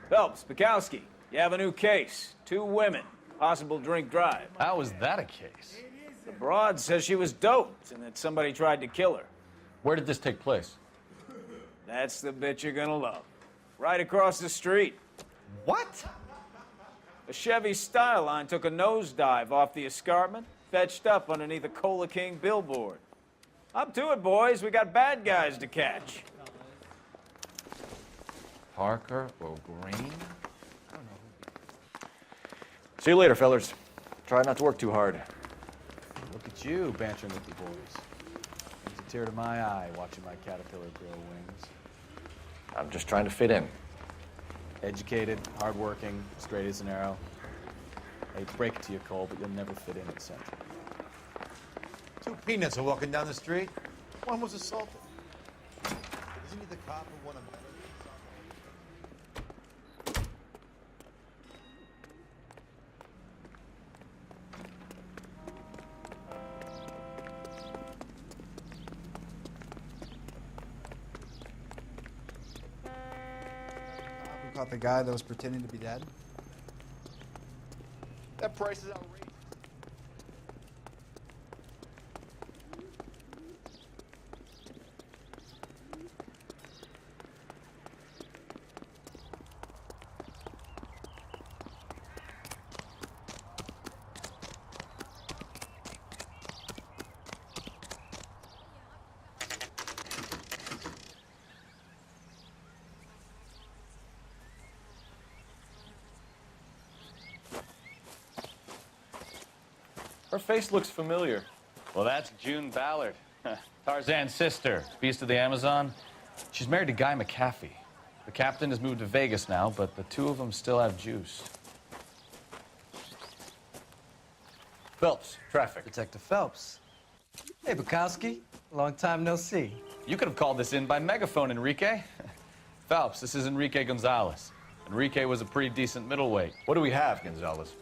Phelps, Bukowski, you have a new case. 2 women, possible drink drive. How is that a case? The broad says she was doped and that somebody tried to kill her. Where did this take place? That's the bit you're gonna love. Right across the street. What? A Chevy Styline took a nosedive off the escarpment, fetched up underneath a Cola King billboard. Up to it, boys. We got bad guys to catch. Parker O'Green? See you later, fellers. Try not to work too hard. Look at you bantering with the boys. Brings a tear to my eye watching my caterpillar grow wings. I'm just trying to fit in. Educated, hardworking, straight as an arrow. I hate to break it to you, Cole, but you'll never fit in at Central. 2 peanuts are walking down the street. One was assaulted. Isn't he the cop who won a medal? Who caught the guy that was pretending to be dead? That price is outrageous. Her face looks familiar. Well, that's June Ballard, Tarzan's sister, beast of the Amazon. She's married to Guy McAfee. The captain has moved to Vegas now, but the 2 of them still have juice. Phelps, traffic. Detective Phelps. Hey, Bukowski. Long time no see. You could have called this in by megaphone, Enrique. Phelps, this is Enrique Gonzalez. Enrique was a pretty decent middleweight. What do we have, Gonzalez?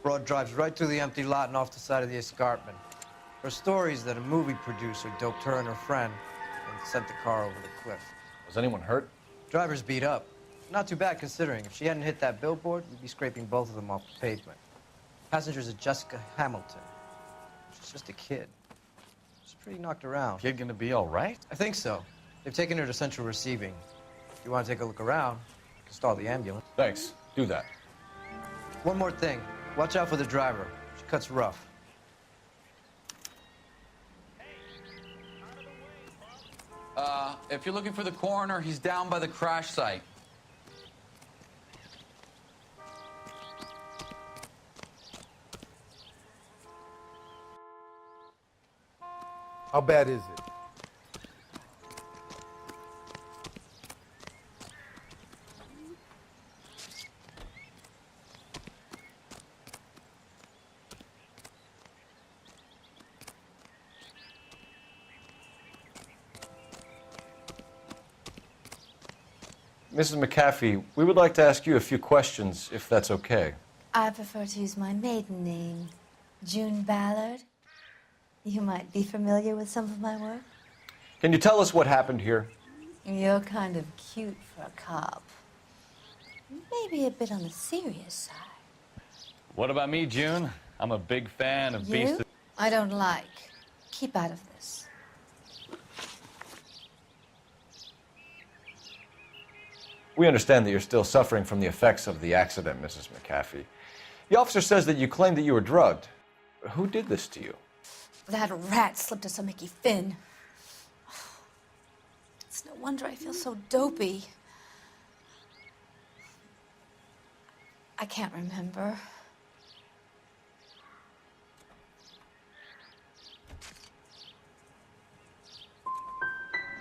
Broad drives right through the empty lot and off the side of the escarpment. Her story is that a movie producer doped her and her friend and sent the car over the cliff. Was anyone hurt? Driver's beat up. Not too bad considering. If she hadn't hit that billboard, we'd be scraping both of them off the pavement. Passenger's a Jessica Hamilton. She's just a kid. She's pretty knocked around. Kid gonna be all right? I think so. They've taken her to Central Receiving. If you want to take a look around, you can stall the ambulance. Thanks. Do that. One more thing. Watch out for the driver. She cuts rough. If you're looking for the coroner, he's down by the crash site. How bad is it? Mrs. McAfee, we would like to ask you a few questions, if that's okay. I prefer to use my maiden name, June Ballard. You might be familiar with some of my work. Can you tell us what happened here? You're kind of cute for a cop. Maybe a bit on the serious side. What about me, June? I'm a big fan of Beast You? of... I don't like. Keep out of this. We understand that you're still suffering from the effects of the accident, Mrs. McAfee. The officer says that you claimed that you were drugged. Who did this to you? That rat slipped us a Mickey Finn. It's no wonder I feel so dopey. I can't remember.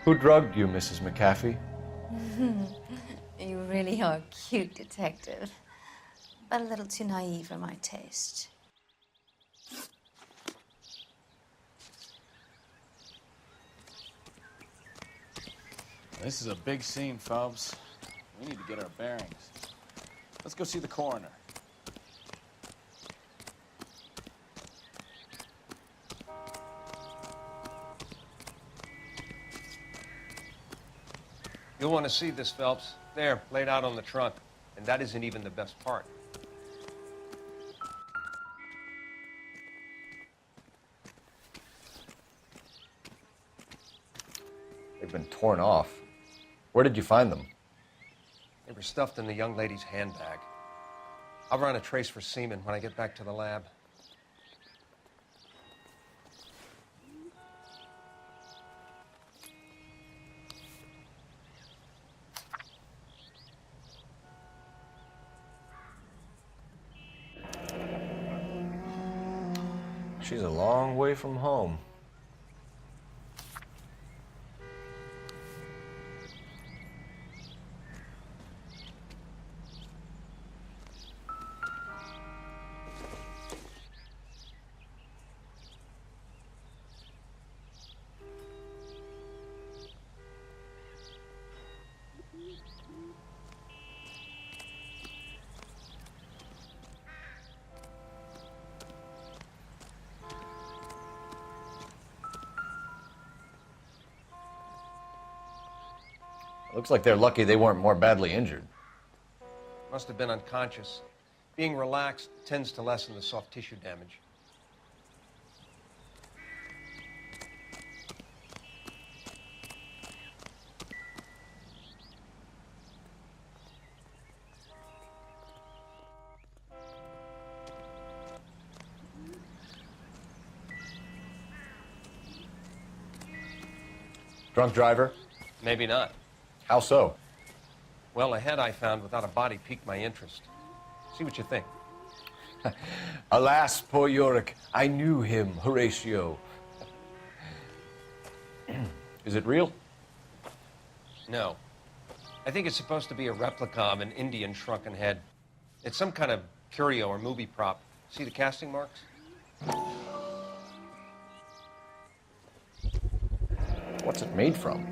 Who drugged you, Mrs. McAfee? You really are a cute detective, but a little too naive for my taste. This is a big scene, Phelps. We need to get our bearings. Let's go see the coroner. You'll want to see this, Phelps. There, laid out on the trunk. And that isn't even the best part. They've been torn off. Where did you find them? They were stuffed in the young lady's handbag. I'll run a trace for semen when I get back to the lab. She's a long way from home. Looks like they're lucky they weren't more badly injured. Must have been unconscious. Being relaxed tends to lessen the soft tissue damage. Drunk driver? Maybe not. How so? Well, a head I found without a body piqued my interest. See what you think. Alas, poor Yorick, I knew him, Horatio. Is it real? No. I think it's supposed to be a replica of an Indian shrunken head. It's some kind of curio or movie prop. See the casting marks? What's it made from?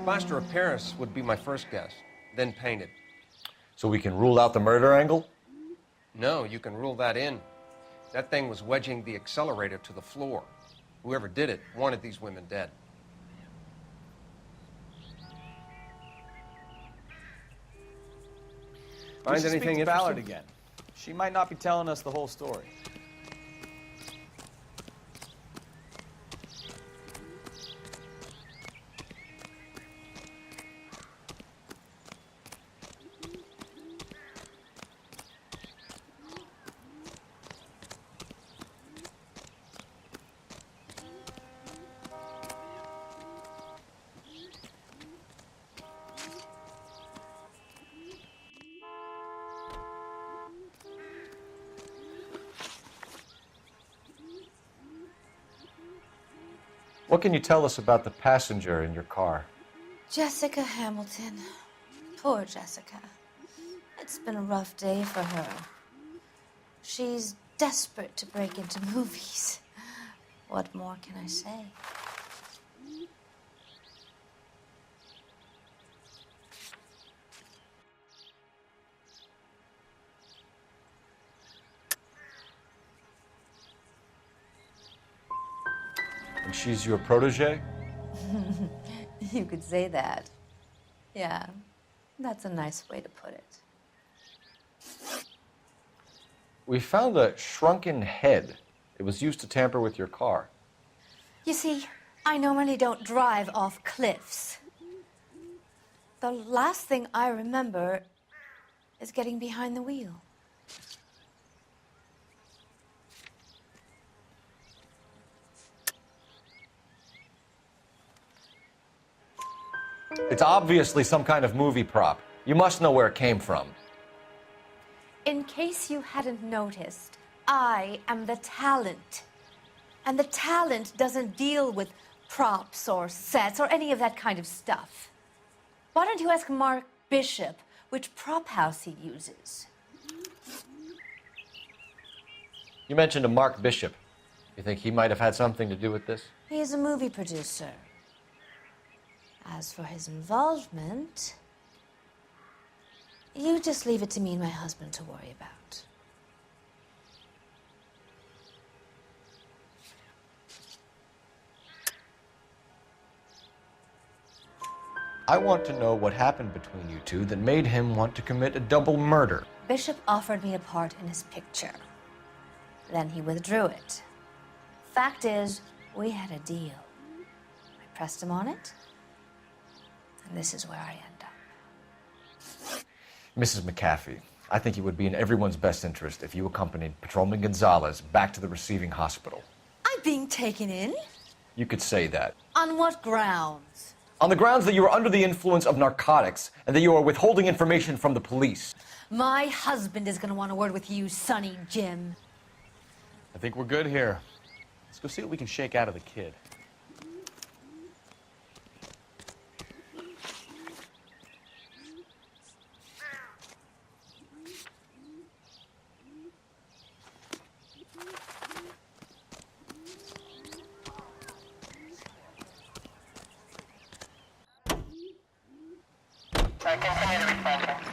Plaster of Paris would be my first guess, then painted. So we can rule out the murder angle? No, you can rule that in. That thing was wedging the accelerator to the floor. Whoever did it wanted these women dead. We Find should anything speak to Ballard interesting? again. She might not be telling us the whole story. What can you tell us about the passenger in your car? Jessica Hamilton. Poor Jessica. It's been a rough day for her. She's desperate to break into movies. What more can I say? And she's your protege? You could say that. Yeah, that's a nice way to put it. We found a shrunken head. It was used to tamper with your car. You see, I normally don't drive off cliffs. The last thing I remember is getting behind the wheel. It's obviously some kind of movie prop. You must know where it came from. In case you hadn't noticed, I am the talent. And the talent doesn't deal with props or sets or any of that kind of stuff. Why don't you ask Mark Bishop which prop house he uses? You mentioned a Mark Bishop. You think he might have had something to do with this? He is a movie producer. As for his involvement, you just leave it to me and my husband to worry about. I want to know what happened between you two that made him want to commit a double murder. Bishop offered me a part in his picture. Then he withdrew it. Fact is, we had a deal. I pressed him on it, and this is where I end up. Mrs. McAfee, I think it would be in everyone's best interest if you accompanied Patrolman Gonzalez back to the receiving hospital. I'm being taken in? You could say that. On what grounds? On the grounds that you are under the influence of narcotics and that you are withholding information from the police. My husband is going to want a word with you, Sonny Jim. I think we're good here. Let's go see what we can shake out of the kid.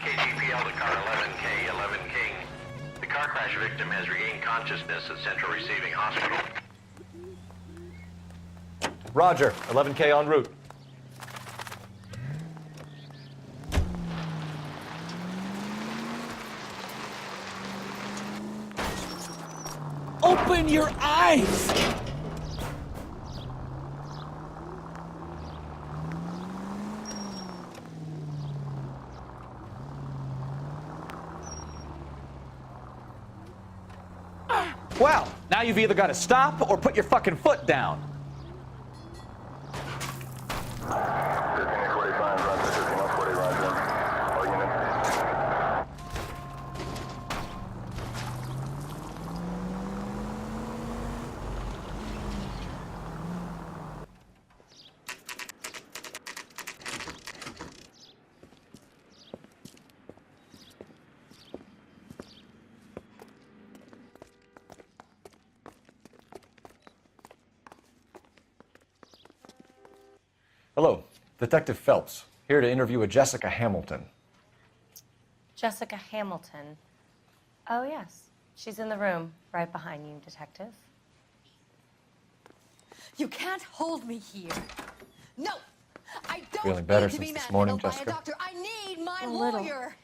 KGPL to car 11K, 11 King. The car crash victim has regained consciousness at Central Receiving Hospital. Roger, 11K en route. Open your eyes! Well, now you've either got to stop or put your fucking foot down. Hello, Detective Phelps, here to interview a Jessica Hamilton. Jessica Hamilton. Oh, yes. She's in the room, right behind you, Detective. You can't hold me here. No! I don't Feeling better need to since be this morning, manhandled by a Jessica? doctor. I need my A little. lawyer.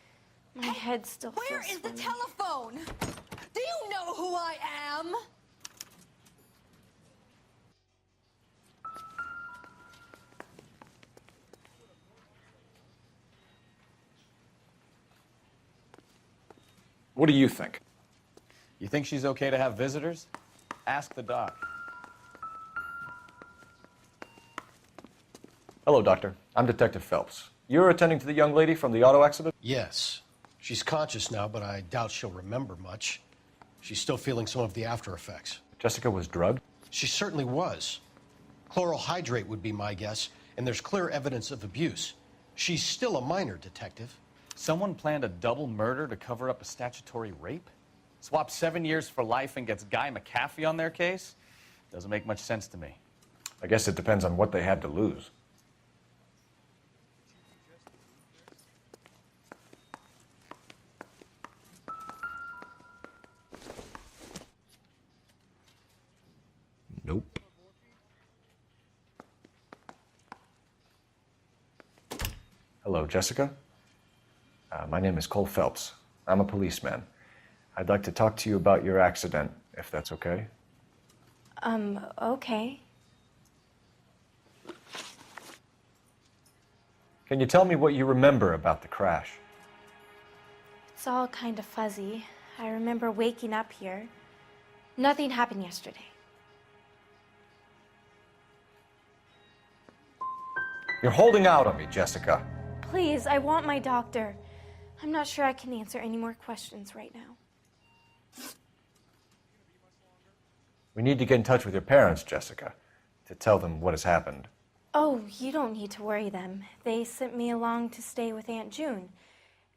My head still Where feels is the swimming. telephone? Do you know who I am? What do you think? You think she's okay to have visitors? Ask the doc. Hello, Doctor. I'm Detective Phelps. You're attending to the young lady from the auto accident? Yes. She's conscious now, but I doubt she'll remember much. She's still feeling some of the after effects. Jessica was drugged? She certainly was. Chloral hydrate would be my guess, and there's clear evidence of abuse. She's still a minor, Detective. Someone planned a double murder to cover up a statutory rape? Swap 7 years for life and gets Guy McAfee on their case? Doesn't make much sense to me. I guess it depends on what they had to lose. Nope. Hello, Jessica. My name is Cole Phelps. I'm a policeman. I'd like to talk to you about your accident, if that's okay. Okay. Can you tell me what you remember about the crash? It's all kind of fuzzy. I remember waking up here. Nothing happened yesterday. You're holding out on me, Jessica. Please, I want my doctor. I'm not sure I can answer any more questions right now. We need to get in touch with your parents, Jessica, to tell them what has happened. Oh, you don't need to worry them. They sent me along to stay with Aunt June.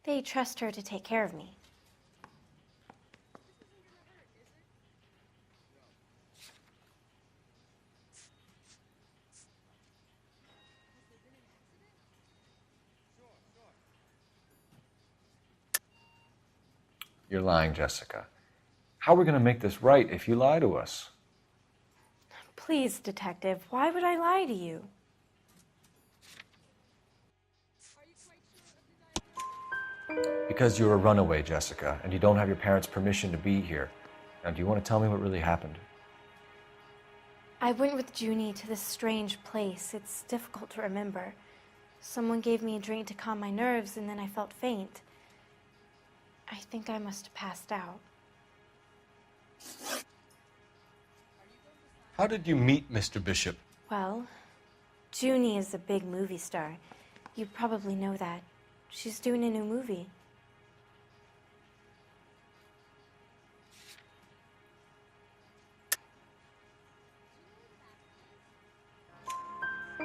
They trust her to take care of me. You're lying, Jessica. How are we going to make this right if you lie to us? Please, Detective, why would I lie to you? because you're a runaway, Jessica, and you don't have your parents' permission to be here. Now, do you want to tell me what really happened? I went with Junie to this strange place. It's difficult to remember. Someone gave me a drink to calm my nerves, and then I felt faint. I think I must have passed out. How did you meet Mr. Bishop? Well, Junie is a big movie star. You probably know that. She's doing a new movie.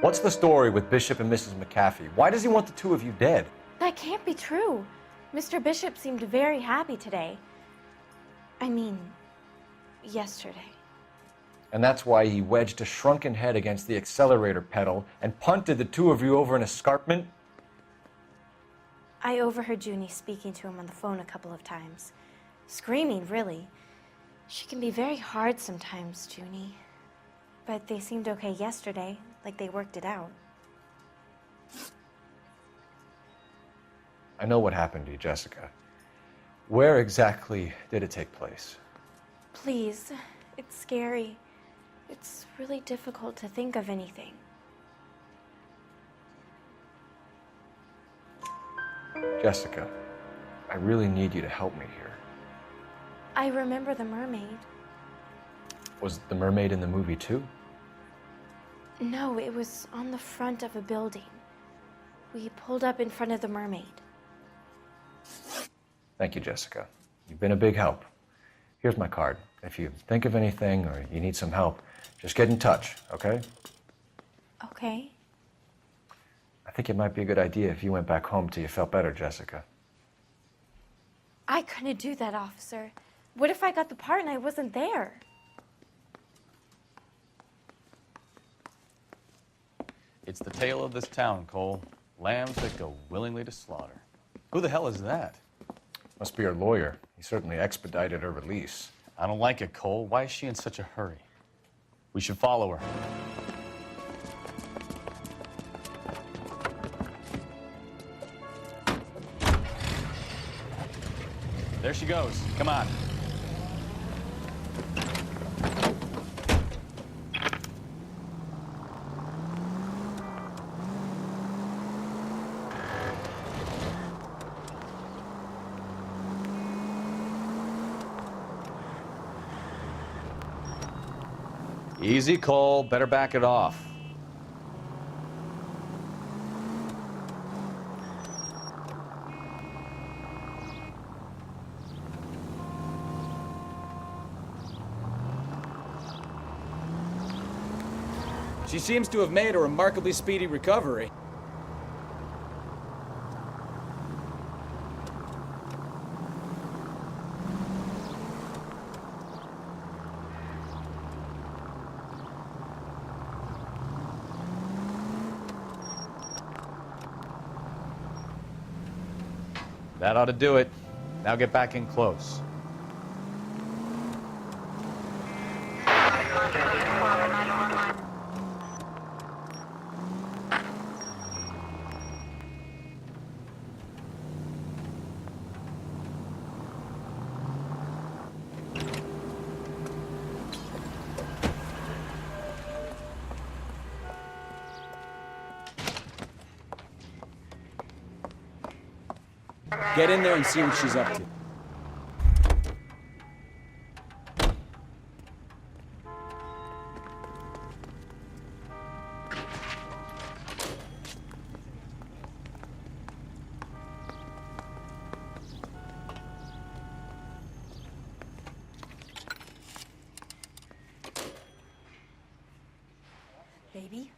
What's the story with Bishop and Mrs. McAfee? Why does he want the two of you dead? That can't be true. Mr. Bishop seemed very happy today. I mean, yesterday. And that's why he wedged a shrunken head against the accelerator pedal and punted the two of you over an escarpment? I overheard Junie speaking to him on the phone a couple of times. Screaming, really. She can be very hard sometimes, Junie. But they seemed okay yesterday, like they worked it out. I know what happened to you, Jessica. Where exactly did it take place? Please, it's scary. It's really difficult to think of anything. Jessica, I really need you to help me here. I remember the mermaid. Was the mermaid in the movie too? No, it was on the front of a building. We pulled up in front of the mermaid. Thank you, Jessica. You've been a big help. Here's my card. If you think of anything or you need some help, just get in touch, okay? Okay. I think it might be a good idea if you went back home till you felt better, Jessica. I couldn't do that, officer. What if I got the part and I wasn't there? It's the tale of this town, Cole. Lambs that go willingly to slaughter. Who the hell is that? Must be her lawyer. He certainly expedited her release. I don't like it, Cole. Why is she in such a hurry? We should follow her. There she goes. Come on. Easy, Cole. Better back it off. She seems to have made a remarkably speedy recovery. That ought to do it. Now get back in close. Get in there and see what she's up to. Baby?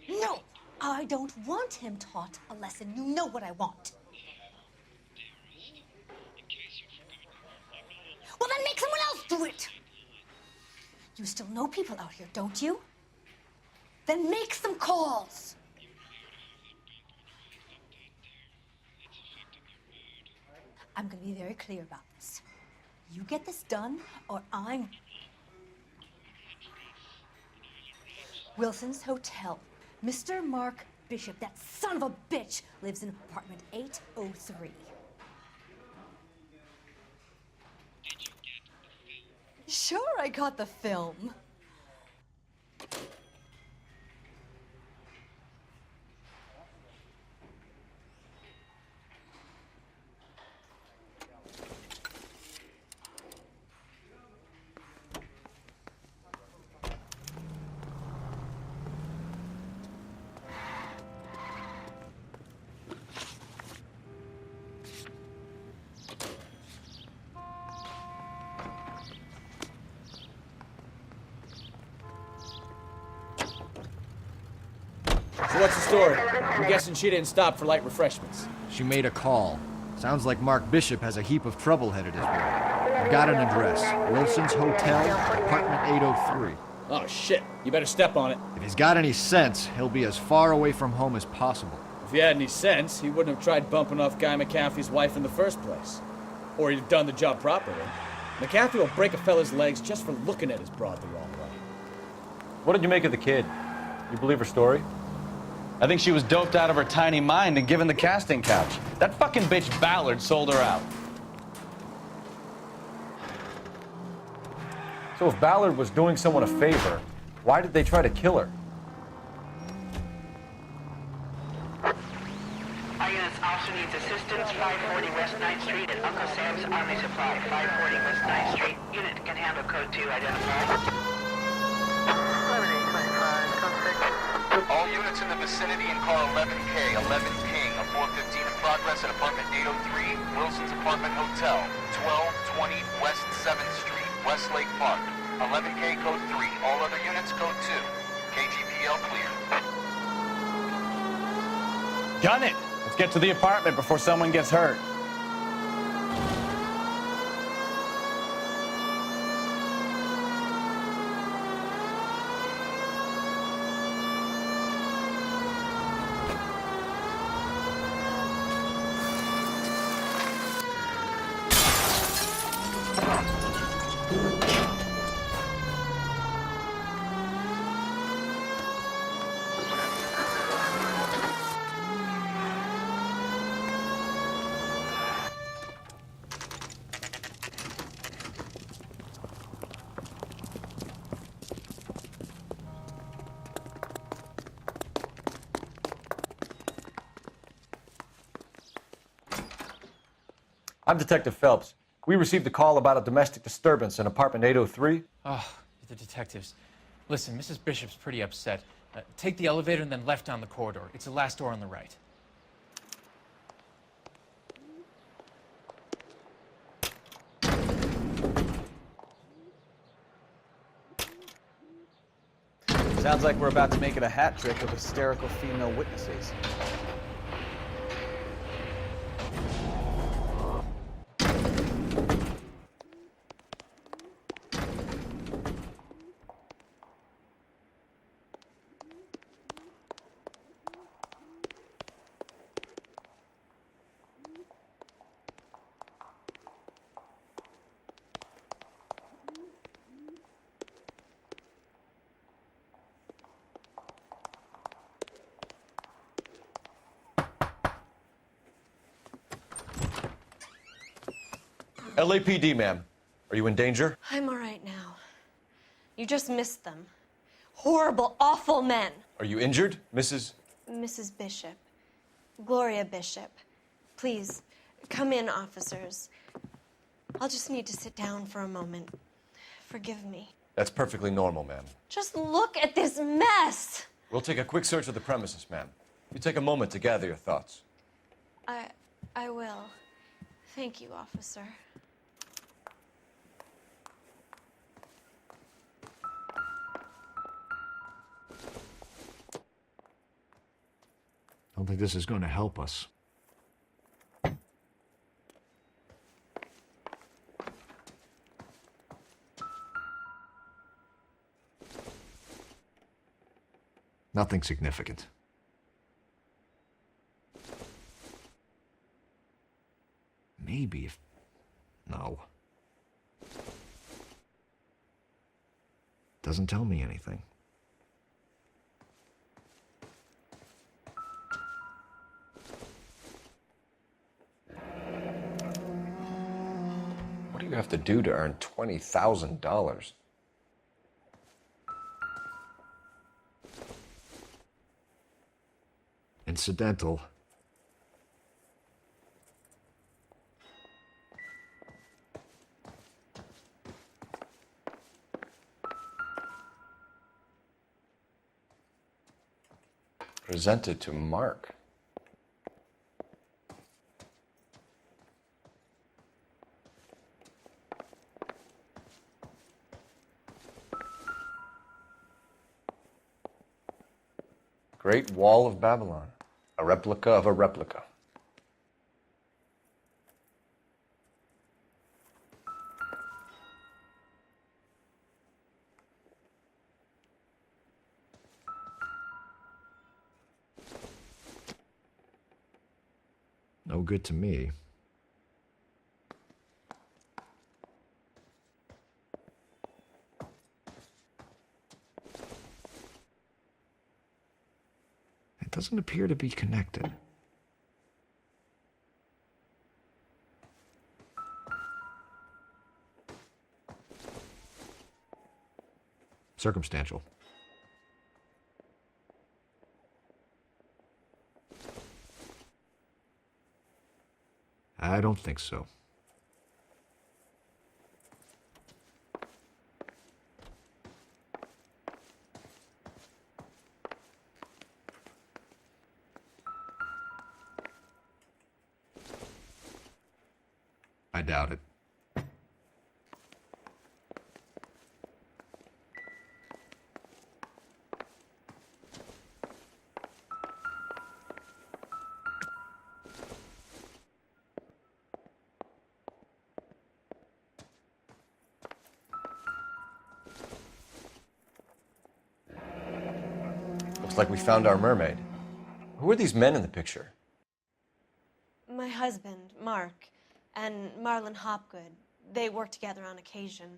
No! I don't want him taught a lesson. You know what I want. Well, then make someone else do it! You still know people out here, don't you? Then make some calls! I'm gonna be very clear about this. You get this done, or I'm... Wilson's Hotel. Mr. Mark Bishop, that son of a bitch, lives in apartment 803. Sure, I got the film. So what's the story? I'm guessing she didn't stop for light refreshments. She made a call. Sounds like Mark Bishop has a heap of trouble headed his way. I've got an address. Wilson's Hotel, apartment 803. Oh, shit. You better step on it. If he's got any sense, he'll be as far away from home as possible. If he had any sense, he wouldn't have tried bumping off Guy McAfee's wife in the first place. Or he'd have done the job properly. McAfee will break a fella's legs just for looking at his broad the wrong way. What did you make of the kid? You believe her story? I think she was doped out of her tiny mind and given the casting couch. That fucking bitch Ballard sold her out. So if Ballard was doing someone a favor, why did they try to kill her? Our units also needs assistance. 540 West 9th Street at Uncle Sam's Army Supply. 540 West 9th Street. Unit can handle code 2 identified. All units in the vicinity in car 11K, 11 King, a 415 in progress at apartment 803, Wilson's Apartment Hotel, 1220 West 7th Street, Westlake Park. 11K code 3, all other units code 2. KGPL clear. Gun it! Let's get to the apartment before someone gets hurt. I'm Detective Phelps. We received a call about a domestic disturbance in apartment 803. Oh, the detectives. Listen, Mrs. Bishop's pretty upset. Take the elevator and then left down the corridor. It's the last door on the right. Sounds like we're about to make it a hat trick of hysterical female witnesses. LAPD, ma'am. Are you in danger? I'm all right now. You just missed them. Horrible, awful men. Are you injured, Mrs.? Mrs. Bishop. Gloria Bishop. Please, come in, officers. I'll just need to sit down for a moment. Forgive me. That's perfectly normal, ma'am. Just look at this mess. We'll take a quick search of the premises, ma'am. You take a moment to gather your thoughts. I will. Thank you, officer. I don't think this is going to help us. Nothing significant. Maybe if... No. Doesn't tell me anything. enough to do to earn $20,000. Incidental. Presented to Mark. Great Wall of Babylon. A replica of a replica. No good to me. It doesn't appear to be connected. Circumstantial. I don't think so. I doubt it. Looks like we found our mermaid. Who are these men in the picture? My husband, Mark, and Marlon Hopgood. They work together on occasion.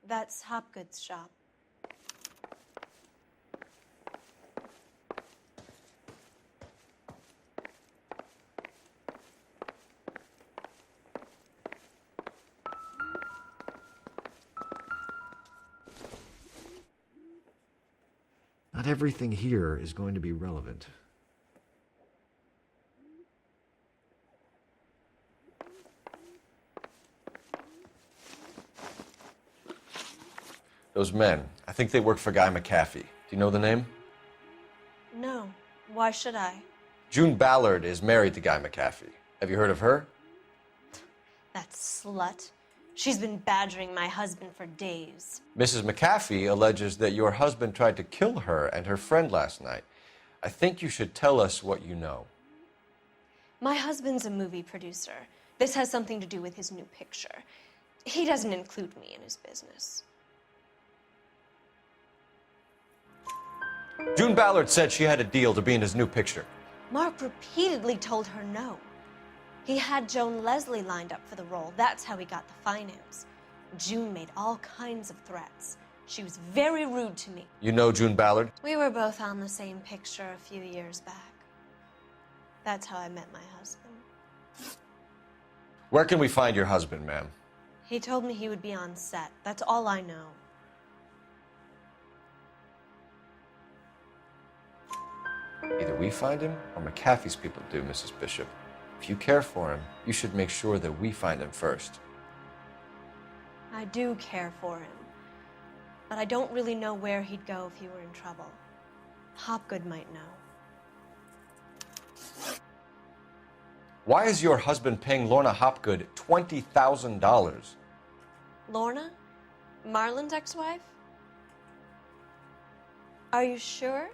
That's Hopgood's shop. Not everything here is going to be relevant. Those men, I think they work for Guy McAfee. Do you know the name? No. Why should I? June Ballard is married to Guy McAfee. Have you heard of her? That slut. She's been badgering my husband for days. Mrs. McAfee alleges that your husband tried to kill her and her friend last night. I think you should tell us what you know. My husband's a movie producer. This has something to do with his new picture. He doesn't include me in his business. June Ballard said she had a deal to be in his new picture. Mark repeatedly told her no. He had Joan Leslie lined up for the role. That's how he got the finance. June made all kinds of threats. She was very rude to me. You know June Ballard? We were both on the same picture a few years back. That's how I met my husband. Where can we find your husband, ma'am? He told me he would be on set. That's all I know. Either we find him or McAfee's people do, Mrs. Bishop. If you care for him, you should make sure that we find him first. I do care for him, but I don't really know where he'd go if he were in trouble. Hopgood might know. Why is your husband paying Lorna Hopgood $20,000? Lorna? Marlon's ex-wife? Are you sure?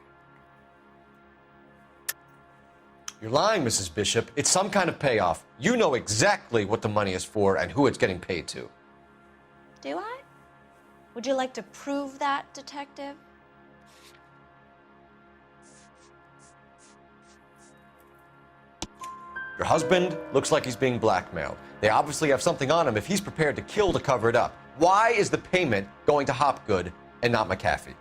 You're lying, Mrs. Bishop. It's some kind of payoff. You know exactly what the money is for and who it's getting paid to. Do I? Would you like to prove that, detective? Your husband looks like he's being blackmailed. They obviously have something on him if he's prepared to kill to cover it up. Why is the payment going to Hopgood and not McAfee?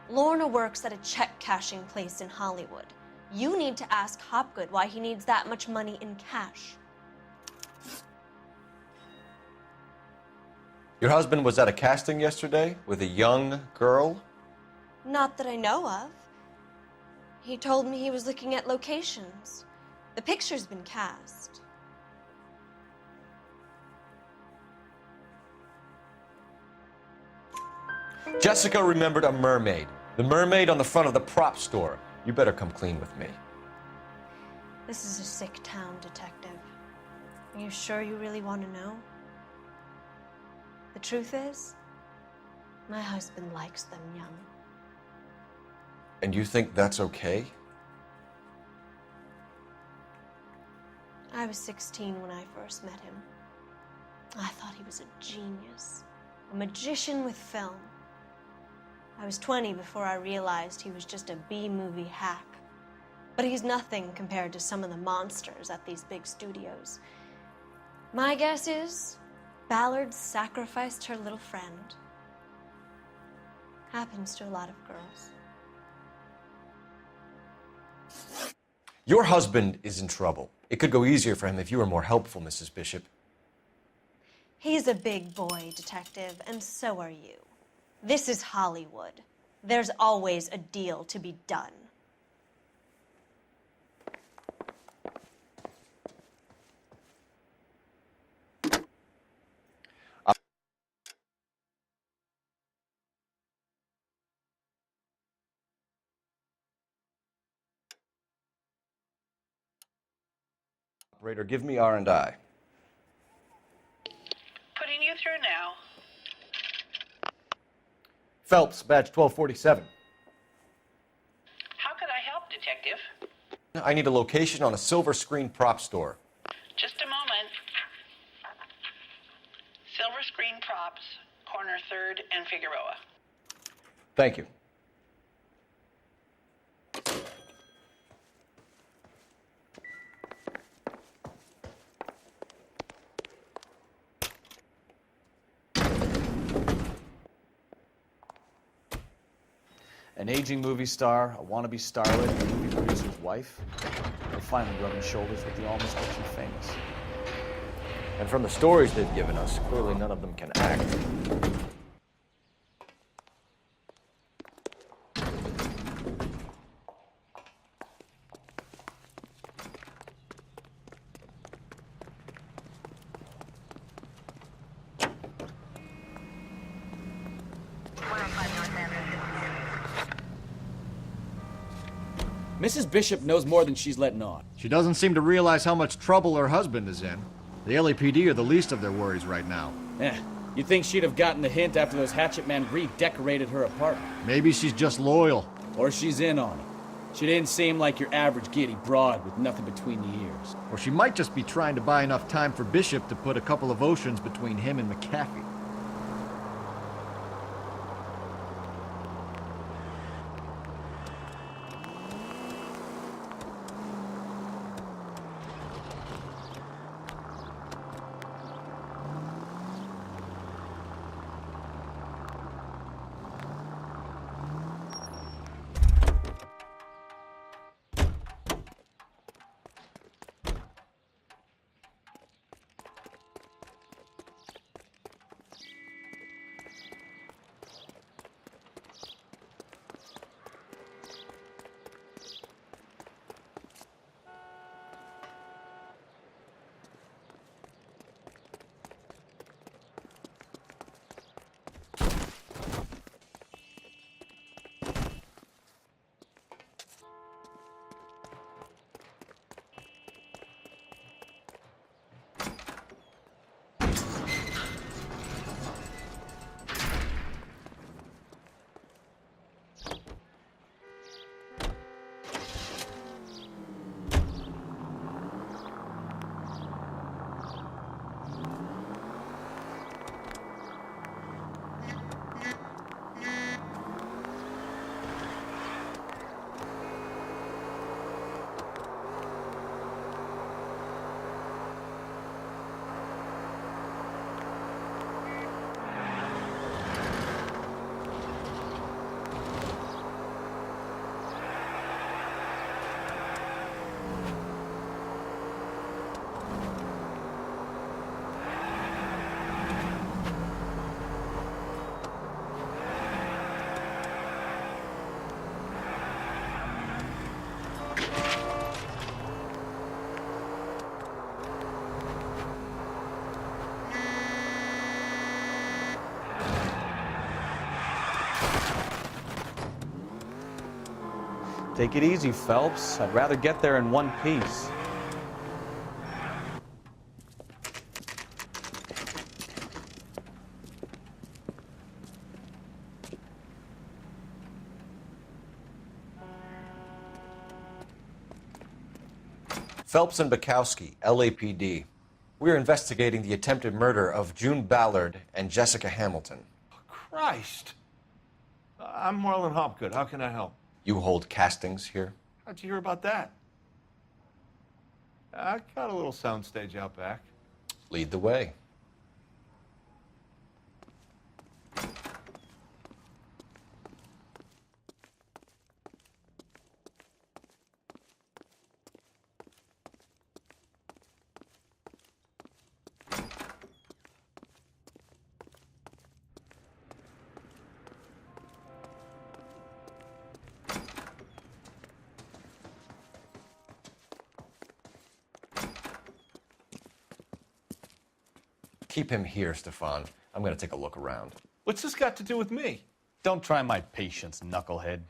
Lorna works at a check-cashing place in Hollywood. You need to ask Hopgood why he needs that much money in cash. Your husband was at a casting yesterday with a young girl? Not that I know of. He told me he was looking at locations. The picture's been cast. Jessica remembered a mermaid. The mermaid on the front of the prop store. You better come clean with me. This is a sick town, Detective. Are you sure you really want to know? The truth is, my husband likes them young. And you think that's okay? I was 16 when I first met him. I thought he was a genius, a magician with film. I was 20 before I realized he was just a B-movie hack. But he's nothing compared to some of the monsters at these big studios. My guess is Ballard sacrificed her little friend. Happens to a lot of girls. Your husband is in trouble. It could go easier for him if you were more helpful, Mrs. Bishop. He's a big boy, Detective, and so are you. This is Hollywood. There's always a deal to be done. Operator, give me R&I. Putting you through now. Phelps, badge 1247. How could I help, Detective? I need a location on a silver screen prop store. Just a moment. Silver Screen Props, corner 3rd and Figueroa. Thank you. An aging movie star, a wannabe starlet, and a movie producer's wife. They're finally rubbing shoulders with the almost rich and famous. And from the stories they've given us, clearly none of them can act. Mrs. Bishop knows more than she's letting on. She doesn't seem to realize how much trouble her husband is in. The LAPD are the least of their worries right now. You'd think she'd have gotten the hint after those hatchet men redecorated her apartment. Maybe she's just loyal. Or she's in on it. She didn't seem like your average giddy broad with nothing between the ears. Or she might just be trying to buy enough time for Bishop to put a couple of oceans between him and McAfee. Take it easy, Phelps. I'd rather get there in one piece. Phelps and Bukowski, LAPD. We're investigating the attempted murder of June Ballard and Jessica Hamilton. Christ. I'm Marlon Hopgood. How can I help? You hold castings here? How'd you hear about that? I got a little soundstage out back. Lead the way. Keep him here, Stefan. I'm going to take a look around. What's this got to do with me? Don't try my patience, knucklehead.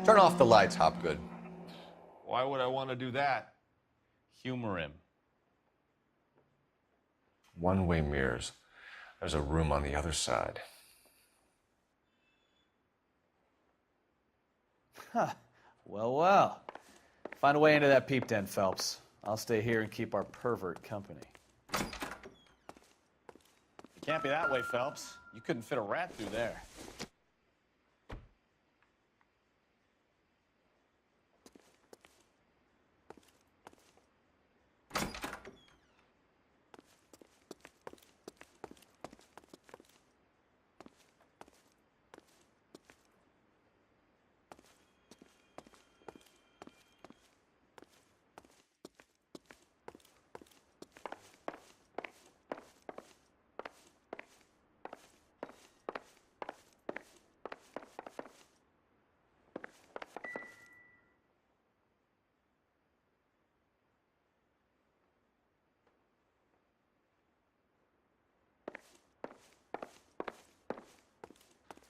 Turn off the lights, Hopgood. Why would I want to do that? Humor him. One-way mirrors. There's a room on the other side. Huh. Well, well. Find a way into that peep den, Phelps. I'll stay here and keep our pervert company. It can't be that way, Phelps. You couldn't fit a rat through there.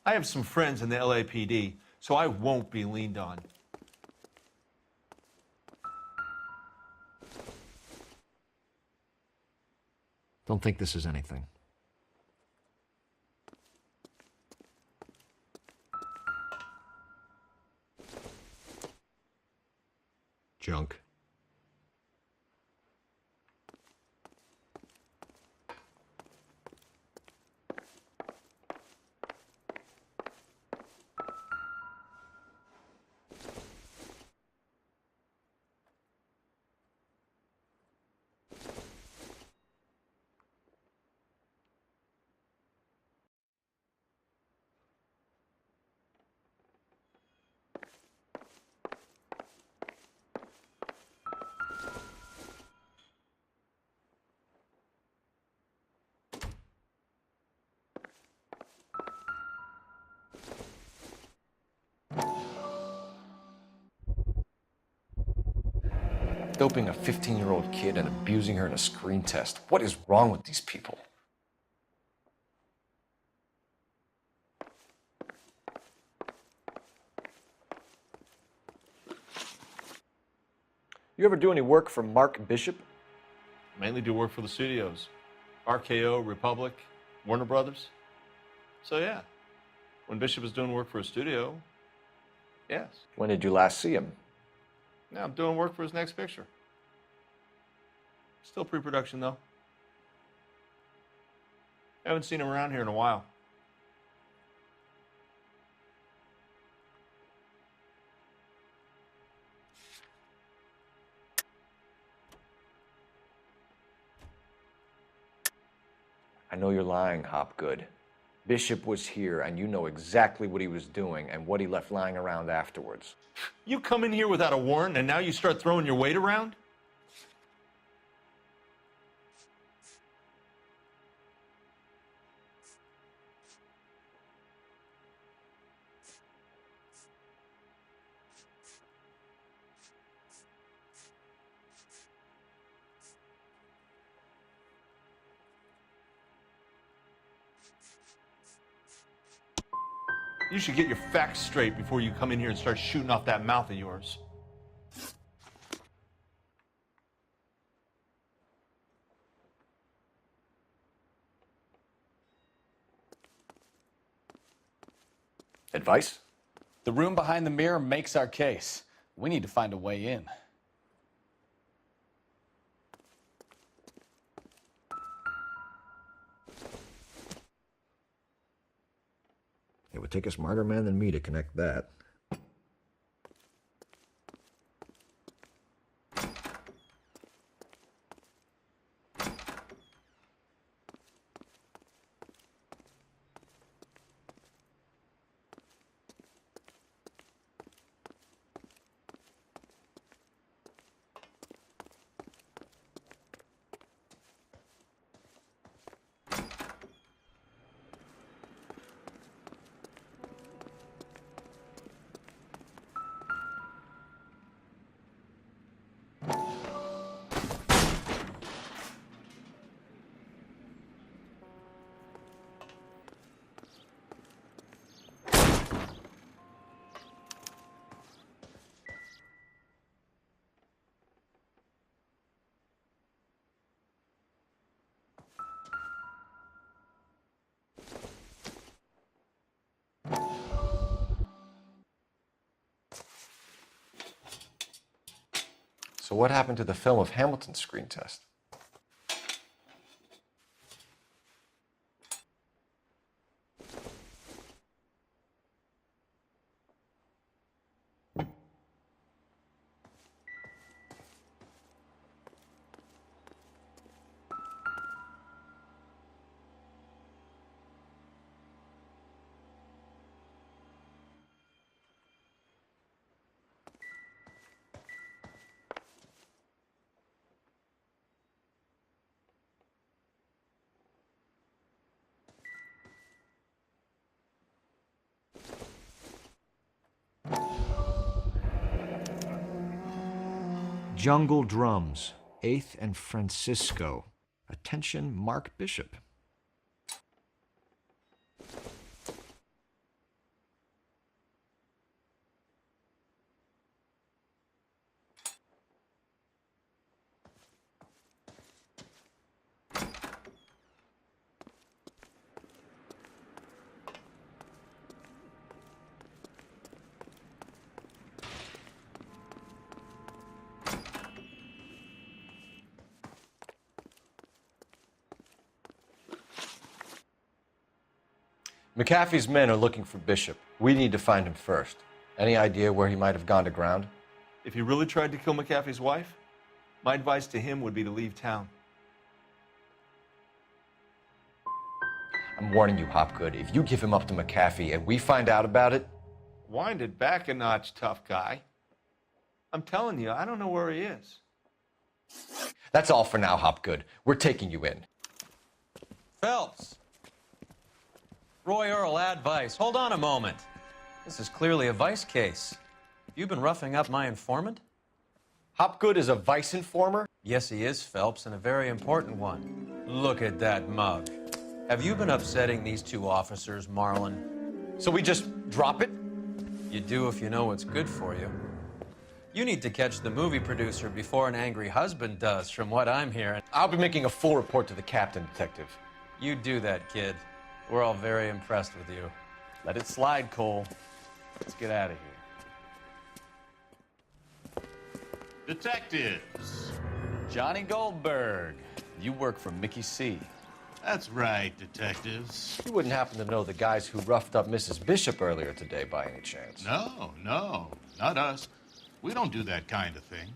I have some friends in the LAPD, so I won't be leaned on. Don't think this is anything. Junk. Doping a 15-year-old kid and abusing her in a screen test. What is wrong with these people? You ever do any work for Mark Bishop? Mainly do work for the studios. RKO, Republic, Warner Brothers. So yeah, when Bishop is doing work for a studio, yes. When did you last see him? Now I'm doing work for his next picture. Still pre-production though. Haven't seen him around here in a while. I know you're lying, Hopgood. Bishop was here, and you know exactly what he was doing and what he left lying around afterwards. You come in here without a warrant, and now you start throwing your weight around? You should get your facts straight before you come in here and start shooting off that mouth of yours. Advice? The room behind the mirror makes our case. We need to find a way in. It would take a smarter man than me to connect that. So what happened to the film of Hamilton's screen test? Jungle Drums, 8th and Francisco. Attention, Mark Bishop. McAfee's men are looking for Bishop. We need to find him first. Any idea where he might have gone to ground? If he really tried to kill McAfee's wife, my advice to him would be to leave town. I'm warning you, Hopgood. If you give him up to McAfee and we find out about it... Wind it back a notch, tough guy. I'm telling you, I don't know where he is. That's all for now, Hopgood. We're taking you in. Phelps. Roy Earl, advice. Hold on a moment. This is clearly a vice case. You've been roughing up my informant? Hopgood is a vice informer? Yes, he is, Phelps, and a very important one. Look at that mug. Have you been upsetting these two officers, Marlin? So we just drop it? You do if you know what's good for you. You need to catch the movie producer before an angry husband does, from what I'm hearing. I'll be making a full report to the captain, Detective. You do that, kid. We're all very impressed with you. Let it slide, Cole. Let's get out of here. Detectives. Johnny Goldberg. You work for Mickey C. That's right, detectives. You wouldn't happen to know the guys who roughed up Mrs. Bishop earlier today by any chance? No, not us. We don't do that kind of thing.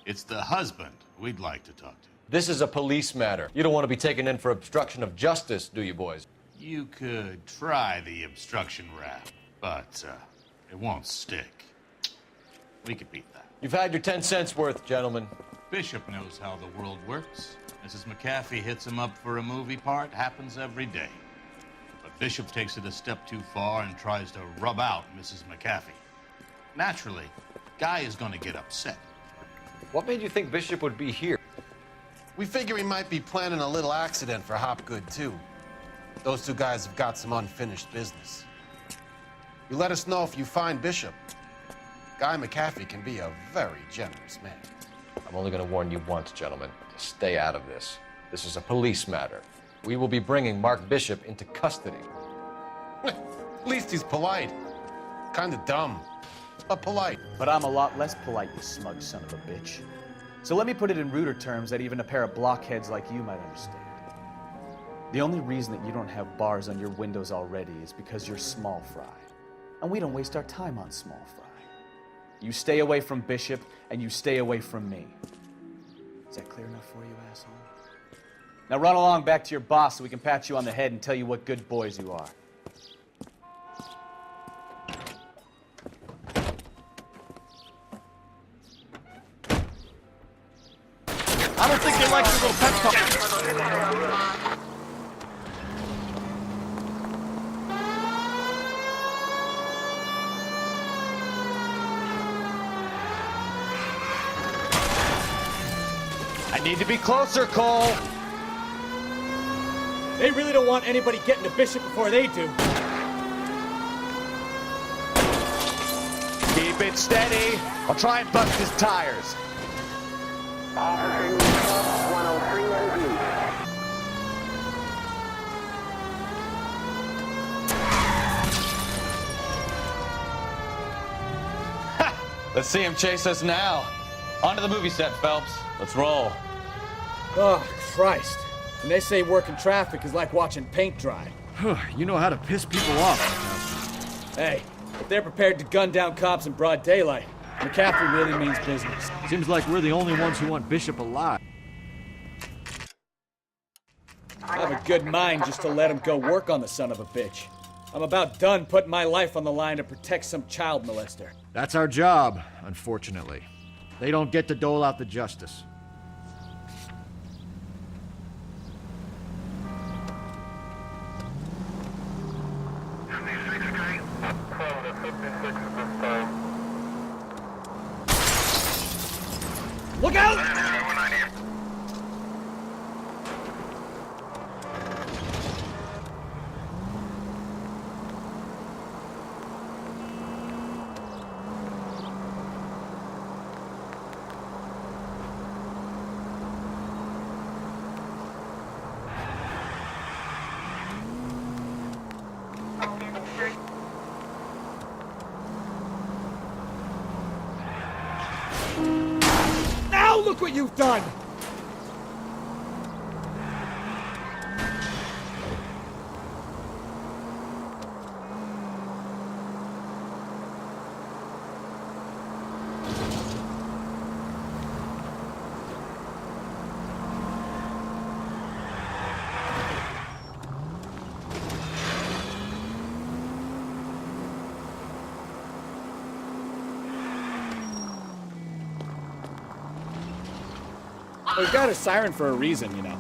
It's the husband we'd like to talk to. This is a police matter. You don't want to be taken in for obstruction of justice, do you, boys? You could try the obstruction rap, but it won't stick. We could beat that. You've had your 10 cents worth, gentlemen. Bishop knows how the world works. Mrs. McAfee hits him up for a movie part. Happens every day. But Bishop takes it a step too far and tries to rub out Mrs. McAfee. Naturally, Guy is going to get upset. What made you think Bishop would be here? We figure he might be planning a little accident for Hopgood, too. Those two guys have got some unfinished business. You let us know if you find Bishop. Guy McAfee can be a very generous man. I'm only going to warn you once, gentlemen, to stay out of this. This is a police matter. We will be bringing Mark Bishop into custody. At least he's polite. Kind of dumb, but polite. But I'm a lot less polite, you smug son of a bitch. So let me put it in ruder terms that even a pair of blockheads like you might understand. The only reason that you don't have bars on your windows already is because you're small fry. And we don't waste our time on small fry. You stay away from Bishop, and you stay away from me. Is that clear enough for you, asshole? Now run along back to your boss so we can pat you on the head and tell you what good boys you are. I don't think they like your little pep talk. I need to be closer, Cole. They really don't want anybody getting to Bishop before they do. Keep it steady. I'll try and bust his tires. Officer 103 in view. Let's see him chase us now. Onto the movie set, Phelps. Let's roll. Oh, Christ. And they say working traffic is like watching paint dry. You know how to piss people off. Hey, if they're prepared to gun down cops in broad daylight, McAfee really means business. Seems like we're the only ones who want Bishop alive. I have a good mind just to let him go work on the son of a bitch. I'm about done putting my life on the line to protect some child molester. That's our job, unfortunately. They don't get to dole out the justice. Look out! Now look what you've done! We've got a siren for a reason, you know.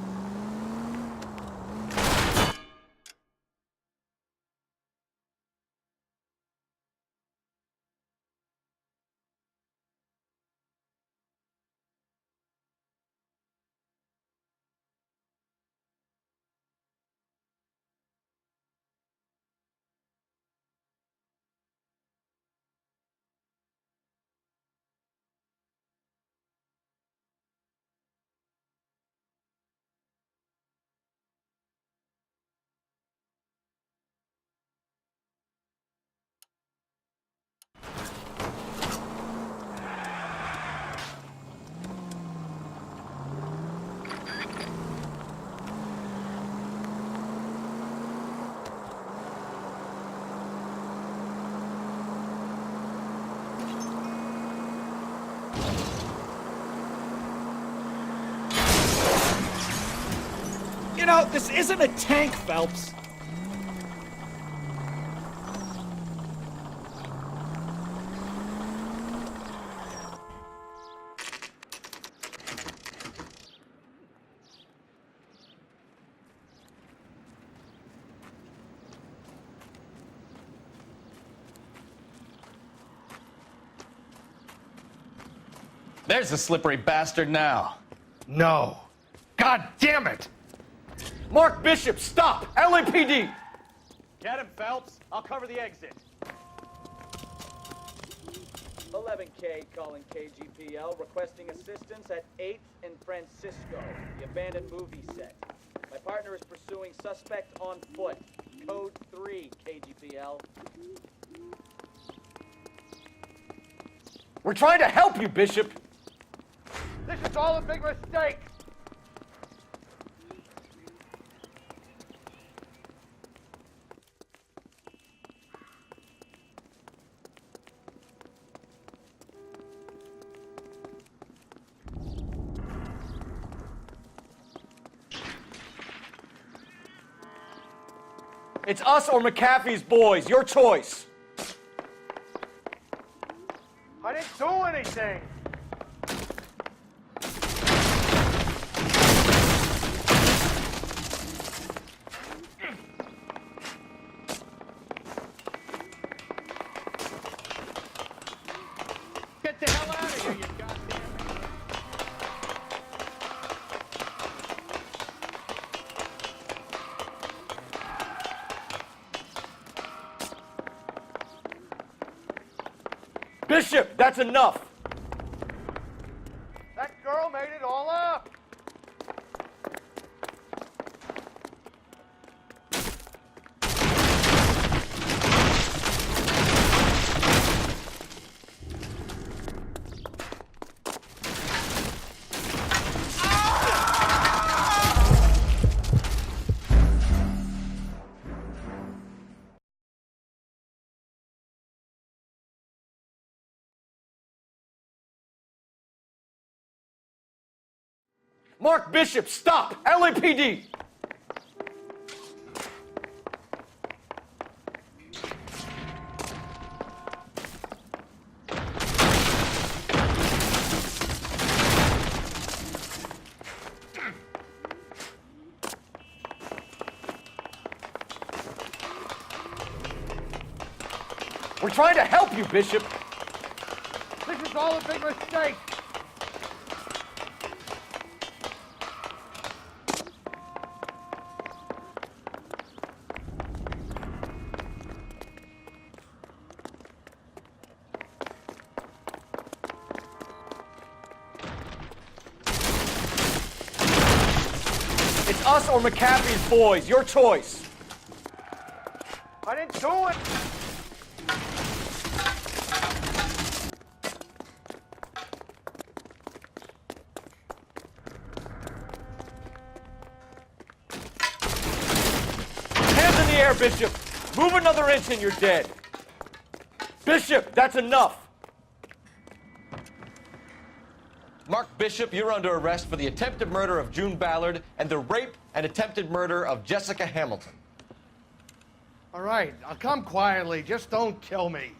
You know, this isn't a tank, Phelps. There's the slippery bastard now. No. God damn it! Mark Bishop, stop! LAPD! Get him, Phelps. I'll cover the exit. 11K calling KGPL, requesting assistance at 8th and Francisco, the abandoned movie set. My partner is pursuing suspect on foot. Code 3, KGPL. We're trying to help you, Bishop. This is all a big mistake! It's us or McAfee's boys. Your choice. I didn't do anything! Get the hell out of here, you goddamn... Bishop, that's enough. That girl made it all up! Mark Bishop, stop! LAPD! We're trying to help you, Bishop. This is all a big mistake! It's us or McAfee's boys. Your choice. I didn't do it! Hands in the air, Bishop. Move another inch and you're dead. Bishop, that's enough. Mark Bishop, you're under arrest for the attempted murder of June Ballard and the rape and attempted murder of Jessica Hamilton. All right, I'll come quietly. Just don't kill me.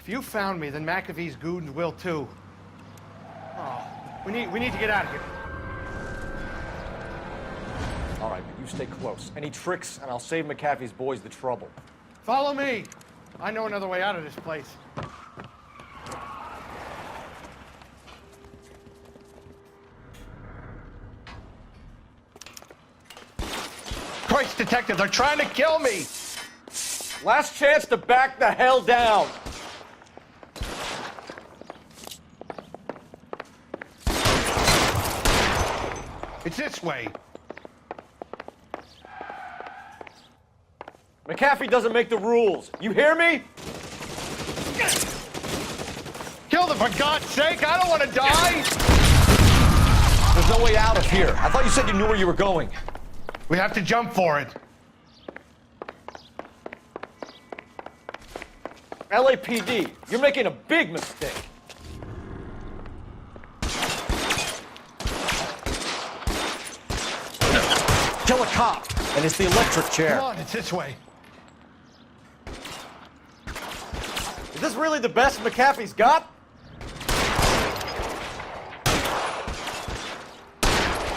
If you found me, then McAfee's goons will too. Oh, we need to get out of here. All right, but you stay close. Any tricks, and I'll save McAfee's boys the trouble. Follow me. I know another way out of this place. Christ, detective, they're trying to kill me! Last chance to back the hell down! It's this way. McAfee doesn't make the rules. You hear me? Kill them, for God's sake! I don't want to die! There's no way out of here. I thought you said you knew where you were going. We have to jump for it. LAPD, you're making a big mistake. Kill a cop, and it's the electric chair. Come on, it's this way. Is this really the best McAfee's got?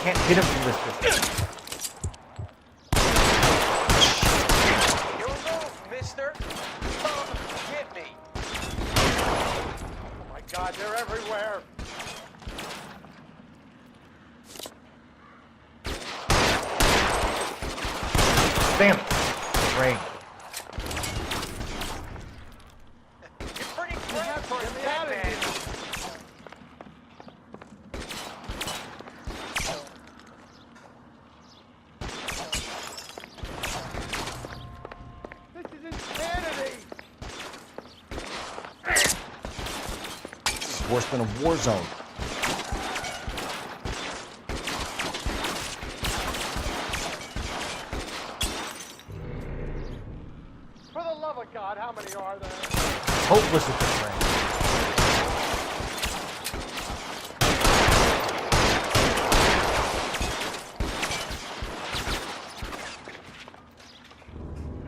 Can't hit him from this distance. You move, mister. Come get me. Oh my God, they're everywhere. Damn it. Rain. You're pretty crap for a dead man. This is insanity. This is worse than a war zone. For the love of God, how many are there? Hopeless at this range.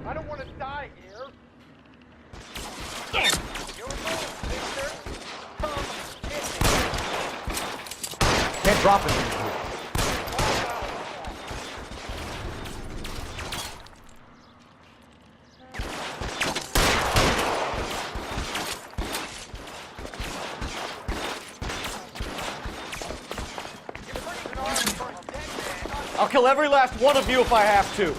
I don't want to die here. You move, mister. Come get me. Can't drop it from here. I'll kill every last one of you if I have to.